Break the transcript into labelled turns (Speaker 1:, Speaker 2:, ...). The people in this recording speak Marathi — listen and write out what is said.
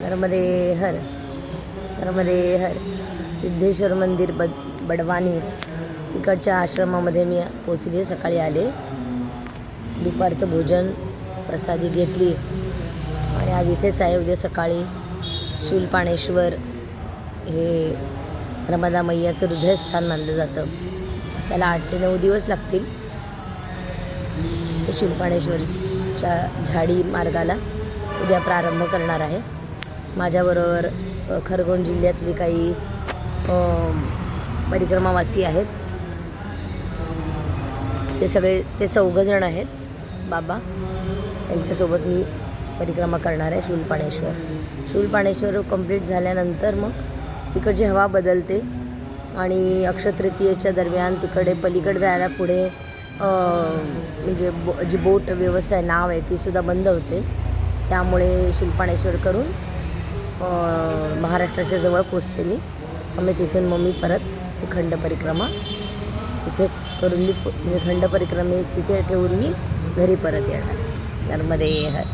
Speaker 1: नर्मदे हर नर्मदे हर सिद्धेश्वर मंदिर बडवानी इकडच्या आश्रमामध्ये मी पोचली. सकाळी आले, दुपारचं भोजन प्रसादी घेतली आणि आज इथेच आहे. उद्या सकाळी शूलपाणेश्वर हे नर्मदा मैयाचं हृदयस्थान मानलं जातं. त्याला 8 ते 9 दिवस लागतील. ते शूलपाणेश्वरच्या झाडी मार्गाला उद्या प्रारंभ करणार आहे. माझ्याबरोबर खरगोन जिल्ह्यातली काही परिक्रमावासी आहेत. ते 14 जण आहेत. बाबा त्यांच्यासोबत मी परिक्रमा करणार आहे. शूलपाणेश्वर कंप्लीट झाल्यानंतर मग तिकडची हवा बदलते आणि अक्षयतृतीयेच्या दरम्यान तिकडे पलीकडे जायला पुढे म्हणजे जी बोट व्यवस्था नाव आहे तीसुद्धा बंद होते. त्यामुळे शूलपाणेश्वर करून महाराष्ट्राच्या जवळ पोचते मी. तिथून मग मी परत ती खंड परिक्रमा तिथे करून मी म्हणजे खंड परिक्रमे तिथे ठेवून मी घरी परत येणार. नर्मदे हर.